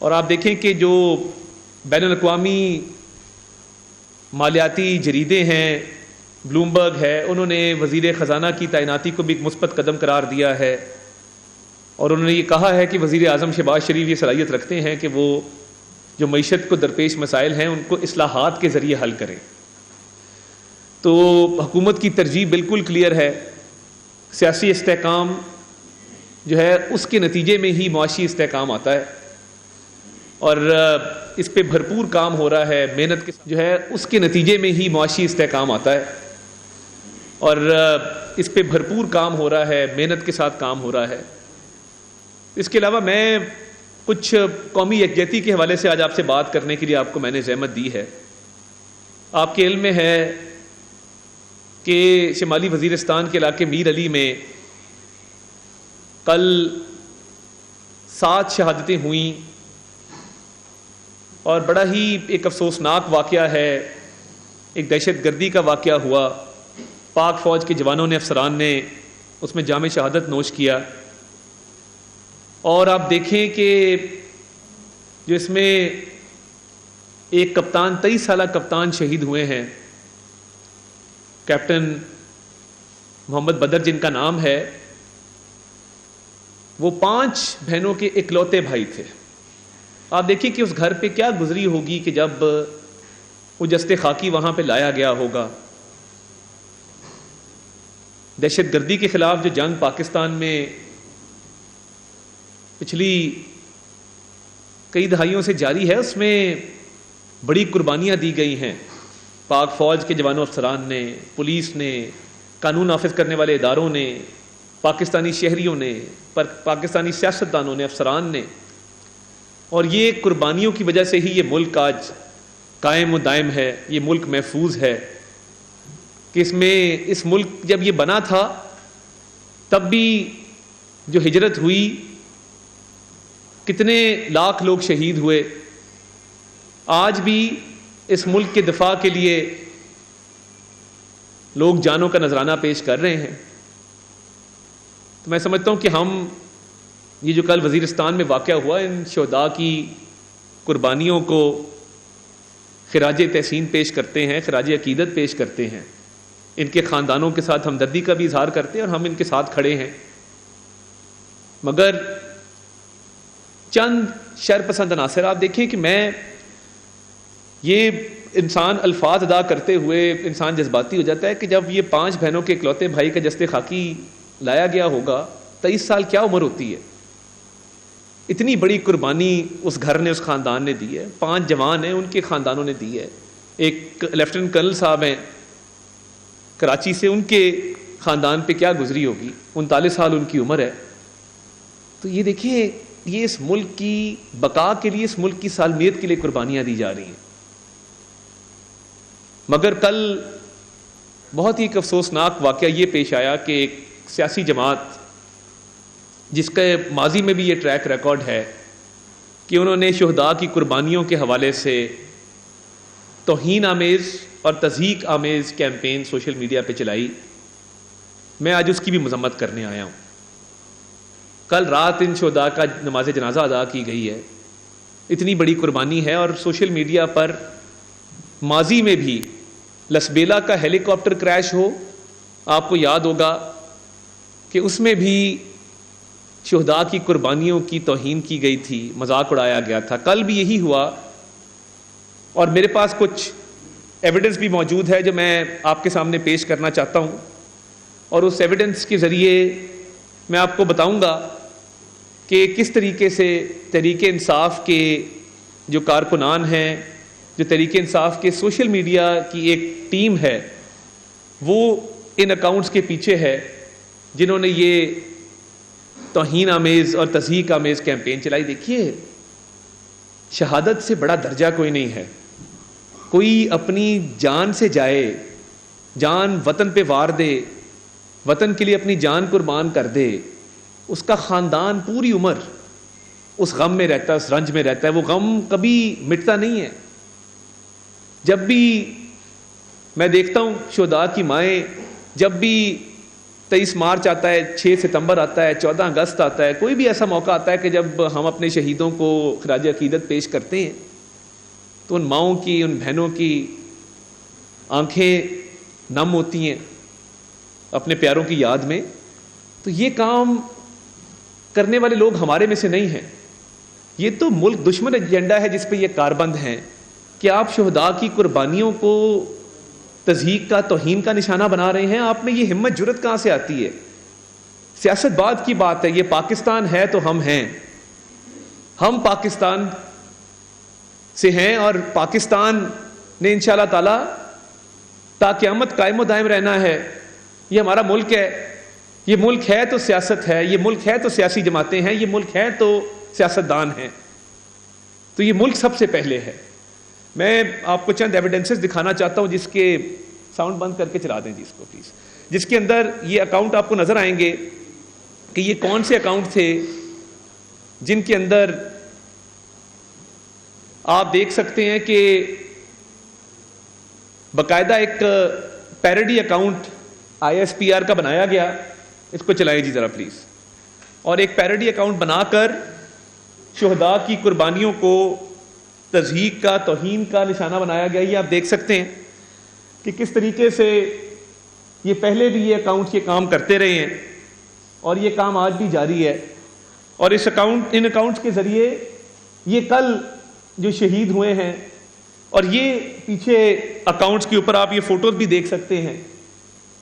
اور آپ دیکھیں کہ جو بین الاقوامی مالیاتی جریدے ہیں، بلومبرگ ہے، انہوں نے وزیر خزانہ کی تعیناتی کو بھی ایک مثبت قدم قرار دیا ہے، اور انہوں نے یہ کہا ہے کہ وزیر اعظم شہباز شریف یہ صلاحیت رکھتے ہیں کہ وہ جو معیشت کو درپیش مسائل ہیں ان کو اصلاحات کے ذریعے حل کریں۔ تو حکومت کی ترجیح بالکل کلیئر ہے، سیاسی استحکام جو ہے اس کے نتیجے میں ہی معاشی استحکام آتا ہے، اور اس پہ بھرپور کام ہو رہا ہے، محنت کے جو ہے اس کے نتیجے میں ہی معاشی استحکام آتا ہے، اور اس پہ بھرپور کام ہو رہا ہے، محنت کے ساتھ کام ہو رہا ہے۔ اس کے علاوہ میں کچھ قومی یکجہتی کے حوالے سے آج آپ سے بات کرنے کے لیے آپ کو میں نے زحمت دی ہے۔ آپ کے علم میں ہے کہ شمالی وزیرستان کے علاقے میر علی میں کل 7 شہادتیں ہوئیں، اور بڑا ہی ایک افسوسناک واقعہ ہے، ایک دہشت گردی کا واقعہ ہوا، پاک فوج کے جوانوں نے، افسران نے اس میں جام شہادت نوش کیا، اور آپ دیکھیں کہ جو اس میں ایک کپتان 23 سالہ کپتان شہید ہوئے ہیں، کیپٹن محمد بدر جن کا نام ہے، وہ 5 بہنوں کے اکلوتے بھائی تھے۔ آپ دیکھیں کہ اس گھر پہ کیا گزری ہوگی کہ جب وہ جسد خاکی وہاں پہ لایا گیا ہوگا۔ دہشت گردی کے خلاف جو جنگ پاکستان میں پچھلی کئی دہائیوں سے جاری ہے، اس میں بڑی قربانیاں دی گئی ہیں، پاک فوج کے جوانوں افسران نے، پولیس نے، قانون نافذ کرنے والے اداروں نے، پاکستانی شہریوں نے، پاکستانی سیاستدانوں نے، افسران نے، اور یہ قربانیوں کی وجہ سے ہی یہ ملک آج قائم و دائم ہے، یہ ملک محفوظ ہے۔ کہ اس ملک جب یہ بنا تھا تب بھی جو ہجرت ہوئی، کتنے لاکھ لوگ شہید ہوئے، آج بھی اس ملک کے دفاع کے لیے لوگ جانوں کا نذرانہ پیش کر رہے ہیں۔ تو میں سمجھتا ہوں کہ ہم یہ جو کل وزیرستان میں واقعہ ہوا، ان شہداء کی قربانیوں کو خراج تحسین پیش کرتے ہیں، خراج عقیدت پیش کرتے ہیں، ان کے خاندانوں کے ساتھ ہمدردی کا بھی اظہار کرتے ہیں، اور ہم ان کے ساتھ کھڑے ہیں۔ مگر چند شر پسند عناصر آپ دیکھیں کہ میں یہ انسان الفاظ ادا کرتے ہوئے انسان جذباتی ہو جاتا ہے کہ جب یہ 5 بہنوں کے اکلوتے بھائی کا جسد خاکی لایا گیا ہوگا، 23 سال کیا عمر ہوتی ہے؟ اتنی بڑی قربانی اس گھر نے، اس خاندان نے دی ہے، 5 جوان ہیں، ان کے خاندانوں نے دی ہے، ایک لیفٹیننٹ کرنل صاحب ہیں کراچی سے، ان کے خاندان پہ کیا گزری ہوگی، 39 سال ان کی عمر ہے۔ تو یہ دیکھیے، یہ اس ملک کی بقا کے لیے، اس ملک کی سالمیت کے لیے قربانیاں دی جا رہی ہیں۔ مگر کل بہت ہی ایک افسوسناک واقعہ یہ پیش آیا کہ ایک سیاسی جماعت جس کے ماضی میں بھی یہ ٹریک ریکارڈ ہے کہ انہوں نے شہداء کی قربانیوں کے حوالے سے توہین آمیز اور تضحیک آمیز کیمپین سوشل میڈیا پہ چلائی، میں آج اس کی بھی مذمت کرنے آیا ہوں۔ کل رات ان شہداء کا نماز جنازہ ادا کی گئی ہے، اتنی بڑی قربانی ہے، اور سوشل میڈیا پر ماضی میں بھی لسبیلا کا ہیلی کاپٹر کریش ہو، آپ کو یاد ہوگا کہ اس میں بھی شہداء کی قربانیوں کی توہین کی گئی تھی، مذاق اڑایا گیا تھا۔ کل بھی یہی ہوا، اور میرے پاس کچھ ایویڈنس بھی موجود ہے جو میں آپ کے سامنے پیش کرنا چاہتا ہوں، اور اس ایویڈنس کے ذریعے میں آپ کو بتاؤں گا کہ کس طریقے سے تحریک انصاف کے جو کارکنان ہیں، جو تحریک انصاف کے سوشل میڈیا کی ایک ٹیم ہے، وہ ان اکاؤنٹس کے پیچھے ہے جنہوں نے یہ توہین آمیز اور تضحیک آمیز کیمپین چلائی۔ دیکھیے، شہادت سے بڑا درجہ کوئی نہیں ہے۔ کوئی اپنی جان سے جائے، جان وطن پہ وار دے، وطن کے لیے اپنی جان قربان کر دے، اس کا خاندان پوری عمر اس غم میں رہتا ہے، اس رنج میں رہتا ہے، وہ غم کبھی مٹتا نہیں ہے۔ جب بھی میں دیکھتا ہوں شہداء کی مائیں جب بھی 23 مارچ آتا ہے، 6 ستمبر آتا ہے، 14 اگست آتا ہے، کوئی بھی ایسا موقع آتا ہے کہ جب ہم اپنے شہیدوں کو خراج عقیدت پیش کرتے ہیں تو ان ماؤں کی، ان بہنوں کی آنکھیں نم ہوتی ہیں اپنے پیاروں کی یاد میں. تو یہ کام کرنے والے لوگ ہمارے میں سے نہیں ہیں. یہ تو ملک دشمن ایجنڈا ہے جس پہ یہ کاربند ہیں کہ آپ شہداء کی قربانیوں کو تضحیک کا، توہین کا نشانہ بنا رہے ہیں. آپ میں یہ ہمت جرأت کہاں سے آتی ہے؟ سیاست بعد کی بات ہے. یہ پاکستان ہے تو ہم ہیں، ہم پاکستان سے ہیں اور پاکستان نے انشاءاللہ تعالی تا قیامت قائم و دائم رہنا ہے. یہ ہمارا ملک ہے. یہ ملک ہے تو سیاست ہے، یہ ملک ہے تو سیاسی جماعتیں ہیں، یہ ملک ہے تو سیاستدان ہیں. تو یہ ملک سب سے پہلے ہے. میں آپ کو چند ایویڈنسز دکھانا چاہتا ہوں جس کے ساؤنڈ بند کر کے چلا دیں جی اس کو پلیز، جس کے اندر یہ اکاؤنٹ آپ کو نظر آئیں گے کہ یہ کون سے اکاؤنٹ تھے جن کے اندر آپ دیکھ سکتے ہیں کہ باقاعدہ ایک پیروڈی اکاؤنٹ ISPR کا بنایا گیا. اس کو چلائیں جی ذرا پلیز. اور ایک پیروڈی اکاؤنٹ بنا کر شہداء کی قربانیوں کو تضحیک کا، توہین کا نشانہ بنایا گیا. یہ آپ دیکھ سکتے ہیں کہ کس طریقے سے یہ پہلے بھی یہ اکاؤنٹ یہ کام کرتے رہے ہیں اور یہ کام آج بھی جاری ہے. اور ان اکاؤنٹس کے ذریعے یہ کل جو شہید ہوئے ہیں، اور یہ پیچھے اکاؤنٹس کے اوپر آپ یہ فوٹوز بھی دیکھ سکتے ہیں،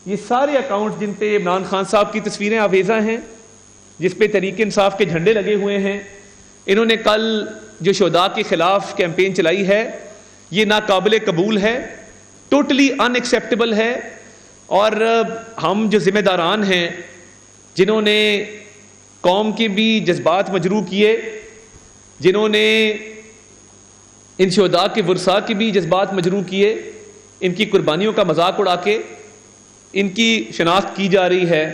یہ سارے اکاؤنٹس جن پہ عمران خان صاحب کی تصویریں آویزاں ہیں، جس پہ تحریک انصاف کے جھنڈے لگے ہوئے ہیں. انہوں نے کل جو شہداء کے خلاف کیمپین چلائی ہے، یہ ناقابل قبول ہے، ٹوٹلی ان ایکسیپٹیبل ہے. اور ہم جو ذمہ داران ہیں جنہوں نے قوم کے بھی جذبات مجروح کیے، جنہوں نے ان شہداء کے ورثاء کے بھی جذبات مجروح کیے، ان کی قربانیوں کا مذاق اڑا کے ان کی شناخت کی جا رہی ہے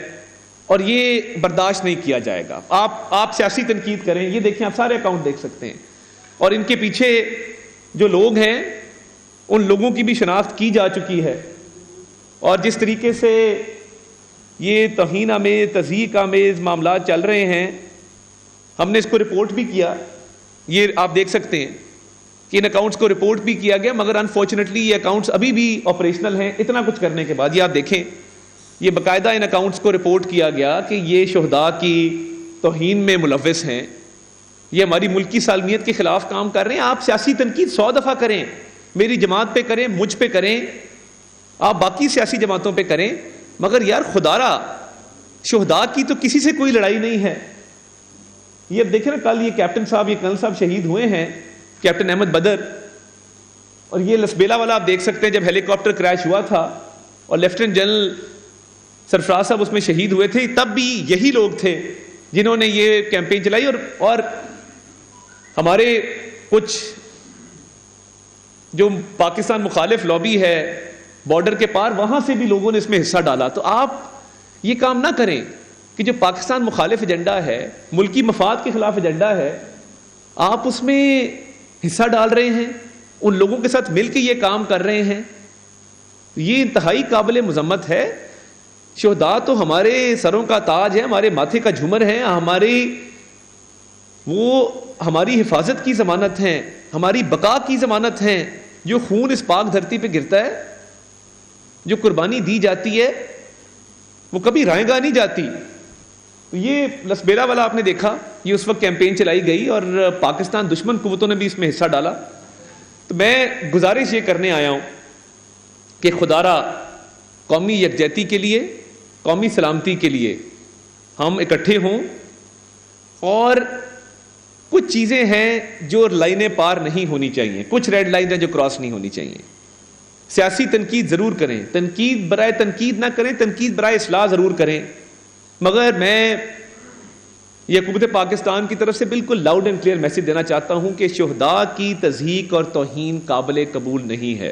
اور یہ برداشت نہیں کیا جائے گا. آپ سیاسی تنقید کریں، یہ دیکھیں آپ سارے اکاؤنٹ دیکھ سکتے ہیں، اور ان کے پیچھے جو لوگ ہیں ان لوگوں کی بھی شناخت کی جا چکی ہے. اور جس طریقے سے یہ توہین آمیز، تضحیک آمیز معاملات چل رہے ہیں، ہم نے اس کو رپورٹ بھی کیا. یہ آپ دیکھ سکتے ہیں کہ ان اکاؤنٹس کو رپورٹ بھی کیا گیا، مگر انفارچونیٹلی یہ اکاؤنٹس ابھی بھی آپریشنل ہیں. اتنا کچھ کرنے کے بعد یہ آپ دیکھیں، یہ باقاعدہ ان اکاؤنٹس کو رپورٹ کیا گیا کہ یہ شہداء کی توہین میں ملوث ہیں، یہ ہماری ملکی سالمیت کے خلاف کام کر رہے ہیں. آپ سیاسی تنقید 100 دفعہ کریں، میری جماعت پہ کریں، مجھ پہ کریں، آپ باقی سیاسی جماعتوں پہ کریں، مگر یار خدا را شہداء کی تو کسی سے کوئی لڑائی نہیں ہے. یہ اب دیکھیں نا، کل یہ کیپٹن صاحب، یہ کرنل صاحب شہید ہوئے ہیں، کیپٹن احمد بدر. اور یہ لسبیلا والا آپ دیکھ سکتے ہیں جب ہیلی کاپٹر کریش ہوا تھا اور لیفٹیننٹ جنرل سرفراز صاحب اس میں شہید ہوئے تھے، تب بھی یہی لوگ تھے جنہوں نے یہ کیمپین چلائی. اور ہمارے کچھ جو پاکستان مخالف لابی ہے بارڈر کے پار، وہاں سے بھی لوگوں نے اس میں حصہ ڈالا. تو آپ یہ کام نہ کریں کہ جو پاکستان مخالف ایجنڈا ہے، ملکی مفاد کے خلاف ایجنڈا ہے، آپ اس میں حصہ ڈال رہے ہیں، ان لوگوں کے ساتھ مل کے یہ کام کر رہے ہیں. یہ انتہائی قابل مذمت ہے. شہداء تو ہمارے سروں کا تاج ہے، ہمارے ماتھے کا جھومر ہے، ہماری حفاظت کی ضمانت ہیں، ہماری بقا کی ضمانت ہیں. جو خون اس پاک دھرتی پہ گرتا ہے، جو قربانی دی جاتی ہے، وہ کبھی رائے گاہ نہیں جاتی. یہ لسبیلا والا آپ نے دیکھا، یہ اس وقت کیمپین چلائی گئی اور پاکستان دشمن قوتوں نے بھی اس میں حصہ ڈالا. تو میں گزارش یہ کرنے آیا ہوں کہ خدا را قومی یکجہتی کے لیے، قومی سلامتی کے لیے ہم اکٹھے ہوں. اور کچھ چیزیں ہیں جو لائنیں پار نہیں ہونی چاہیے، کچھ ریڈ لائن ہیں جو کراس نہیں ہونی چاہیے. سیاسی تنقید ضرور کریں، تنقید برائے تنقید نہ کریں، تنقید برائے اصلاح ضرور کریں. مگر میں یہ حکومت پاکستان کی طرف سے بالکل لاؤڈ اینڈ کلیئر میسج دینا چاہتا ہوں کہ شہداء کی تضحیک اور توہین قابل قبول نہیں ہے.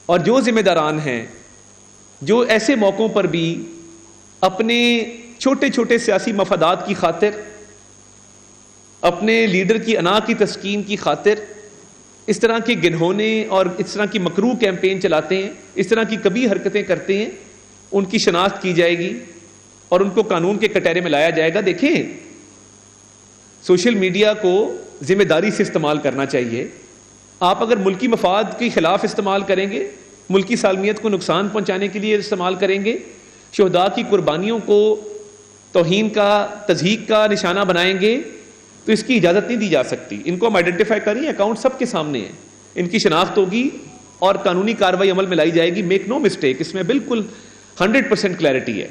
اور جو ذمہ داران ہیں جو ایسے موقعوں پر بھی اپنے چھوٹے چھوٹے سیاسی مفادات کی خاطر، اپنے لیڈر کی انا کی تسکین کی خاطر اس طرح کے گنہونے اور اس طرح کی مکروہ کیمپین چلاتے ہیں، اس طرح کی کبھی حرکتیں کرتے ہیں، ان کی شناخت کی جائے گی اور ان کو قانون کے کٹہرے میں لایا جائے گا. دیکھیں سوشل میڈیا کو ذمہ داری سے استعمال کرنا چاہیے. آپ اگر ملکی مفاد کے خلاف استعمال کریں گے، ملکی سالمیت کو نقصان پہنچانے کے لیے استعمال کریں گے، شہداء کی قربانیوں کو توہین کا، تضحیک کا نشانہ بنائیں گے، تو اس کی اجازت نہیں دی جا سکتی. ان کو ہم آئیڈینٹیفائی کریں، اکاؤنٹ سب کے سامنے ہیں، ان کی شناخت ہوگی اور قانونی کارروائی عمل میں لائی جائے گی. میک نو مسٹیک، اس میں بالکل 100% کلیئرٹی ہے.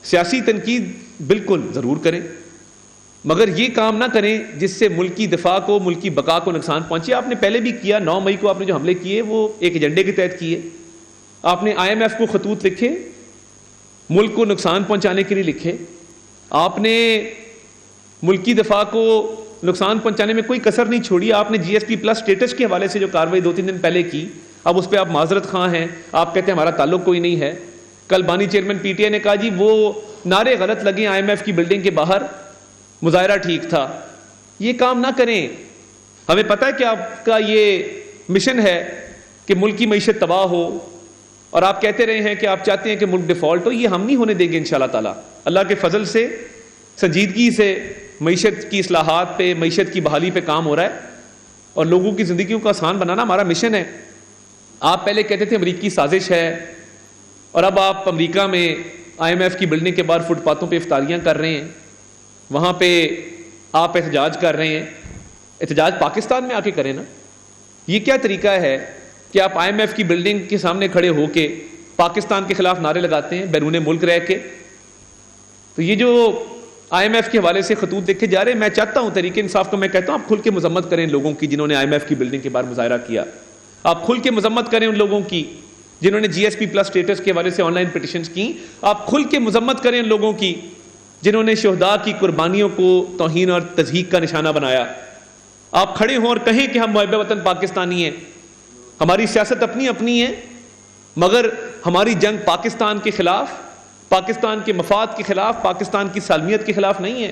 سیاسی تنقید بالکل ضرور کریں، مگر یہ کام نہ کریں جس سے ملکی دفاع کو، ملکی بقا کو نقصان پہنچے. آپ نے پہلے بھی کیا، 9 مئی کو آپ نے جو حملے کیے وہ ایک ایجنڈے کے تحت کیے. آپ نے IMF کو خطوط لکھے، ملک کو نقصان پہنچانے کے لیے لکھے. آپ نے ملکی دفاع کو نقصان پہنچانے میں کوئی کسر نہیں چھوڑی. آپ نے GSP+ اسٹیٹس کے حوالے سے جو کارروائی 2-3 دن پہلے کی، اب اس پہ آپ معذرت خواہ ہیں. آپ کہتے ہیں ہمارا تعلق کوئی نہیں ہے. کل بانی چیئرمین PTI نے کہا جی وہ نعرے غلط لگے IMF کی بلڈنگ کے باہر، مظاہرہ ٹھیک تھا. یہ کام نہ کریں. ہمیں پتہ ہے کہ آپ کا یہ مشن ہے کہ ملک کی معیشت تباہ ہو، اور آپ کہتے رہے ہیں کہ آپ چاہتے ہیں کہ ملک ڈیفالٹ ہو. یہ ہم نہیں ہونے دیں گے انشاءاللہ تعالی. اللہ کے فضل سے سنجیدگی سے معیشت کی اصلاحات پہ، معیشت کی بحالی پہ کام ہو رہا ہے، اور لوگوں کی زندگیوں کو آسان بنانا ہمارا مشن ہے. آپ پہلے کہتے تھے امریکی سازش ہے، اور اب آپ امریکہ میں IMF کی بلڈنگ کے باہر فٹ پاتھوں پہ افطاریاں کر رہے ہیں، وہاں پہ آپ احتجاج کر رہے ہیں. احتجاج پاکستان میں آ کے کریں نا. یہ کیا طریقہ ہے کہ آپ IMF کی بلڈنگ کے سامنے کھڑے ہو کے پاکستان کے خلاف نعرے لگاتے ہیں بیرون ملک رہ کے؟ تو یہ جو IMF کے حوالے سے خطوط دیکھے جا رہے ہیں، میں چاہتا ہوں تحریک انصاف کو میں کہتا ہوں آپ کھل کے مذمت کریں لوگوں کی جنہوں نے IMF کی بلڈنگ کے باہر مظاہرہ کیا. آپ کھل کے مذمت کریں ان لوگوں کی جنہوں نے GSP+ اسٹیٹس کے حوالے سے آن لائن پٹیشنز کی. آپ کھل کے مذمت کریں ان لوگوں کی جنہوں نے شہداء کی قربانیوں کو توہین اور تضحیک کا نشانہ بنایا. آپ کھڑے ہوں اور کہیں کہ ہم محب وطن پاکستانی ہیں. ہماری سیاست اپنی اپنی ہے، مگر ہماری جنگ پاکستان کے خلاف، پاکستان کے مفاد کے خلاف، پاکستان کی سالمیت کے خلاف نہیں ہے.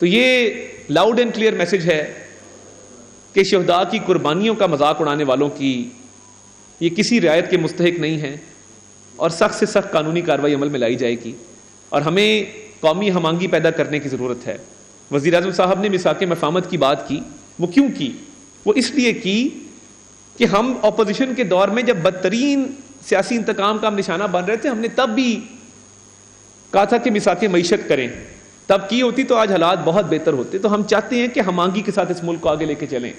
تو یہ لاؤڈ اینڈ کلیئر میسج ہے کہ شہداء کی قربانیوں کا مذاق اڑانے والوں کی یہ کسی رعایت کے مستحق نہیں ہیں، اور سخت سے سخت قانونی کارروائی عمل میں لائی جائے گی. اور ہمیں قومی ہم آہنگی پیدا کرنے کی ضرورت ہے. وزیر اعظم صاحب نے میثاق مفاہمت کی بات کی، وہ کیوں کی؟ وہ اس لیے کی کہ ہم اپوزیشن کے دور میں جب بدترین سیاسی انتقام کا ہم نشانہ بن رہے تھے، ہم نے تب بھی کہا تھا کہ میثاق معیشت کریں. تب کی ہوتی تو آج حالات بہت بہتر ہوتے. تو ہم چاہتے ہیں کہ ہم آہنگی کے ساتھ اس ملک کو آگے لے کے چلیں،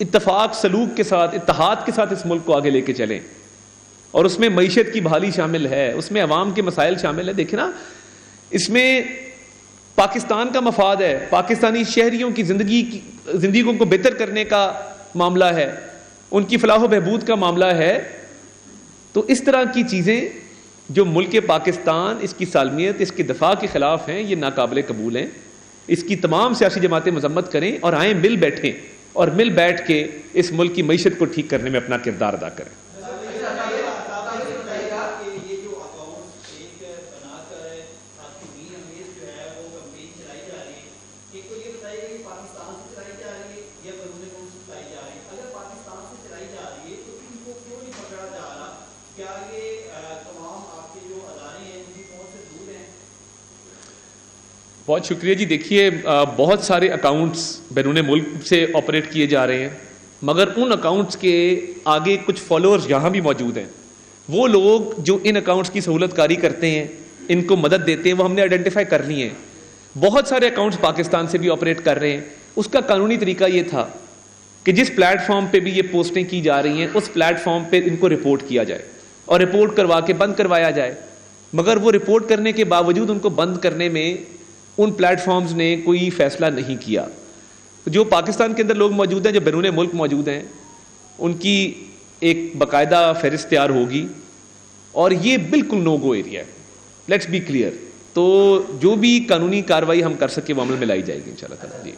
اتفاق سلوک کے ساتھ، اتحاد کے ساتھ اس ملک کو آگے لے کے چلیں. اور اس میں معیشت کی بحالی شامل ہے، اس میں عوام کے مسائل شامل ہیں. دیکھیں نا، اس میں پاکستان کا مفاد ہے، پاکستانی شہریوں کی زندگیوں کو بہتر کرنے کا معاملہ ہے، ان کی فلاح و بہبود کا معاملہ ہے. تو اس طرح کی چیزیں جو ملک پاکستان، اس کی سالمیت، اس کے دفاع کے خلاف ہیں، یہ ناقابل قبول ہیں. اس کی تمام سیاسی جماعتیں مذمت کریں اور آئیں مل بیٹھیں اور مل بیٹھ کے اس ملک کی معیشت کو ٹھیک کرنے میں اپنا کردار ادا کریں. بہت شکریہ جی. دیکھیے بہت سارے اکاؤنٹس بیرون ملک سے آپریٹ کیے جا رہے ہیں، مگر ان اکاؤنٹس کے آگے کچھ فالوورز یہاں بھی موجود ہیں. وہ لوگ جو ان اکاؤنٹس کی سہولت کاری کرتے ہیں، ان کو مدد دیتے ہیں، وہ ہم نے آئیڈینٹیفائی کر لی ہیں. بہت سارے اکاؤنٹس پاکستان سے بھی آپریٹ کر رہے ہیں. اس کا قانونی طریقہ یہ تھا کہ جس پلیٹ فارم پہ بھی یہ پوسٹیں کی جا رہی ہیں، اس پلیٹ فارم پہ ان کو رپورٹ کیا جائے اور رپورٹ کروا کے بند کروایا جائے. مگر وہ رپورٹ کرنے کے باوجود ان کو بند کرنے میں ان پلیٹ فارمز نے کوئی فیصلہ نہیں کیا. جو پاکستان کے اندر لوگ موجود ہیں، جو بیرون ملک موجود ہیں، ان کی ایک باقاعدہ فہرست تیار ہوگی، اور یہ بالکل نو گو ایریا ہے. Let's be clear. تو جو بھی قانونی کارروائی ہم کر سکیں وہ عمل میں لائی جائے گی انشاءاللہ تعالی. جی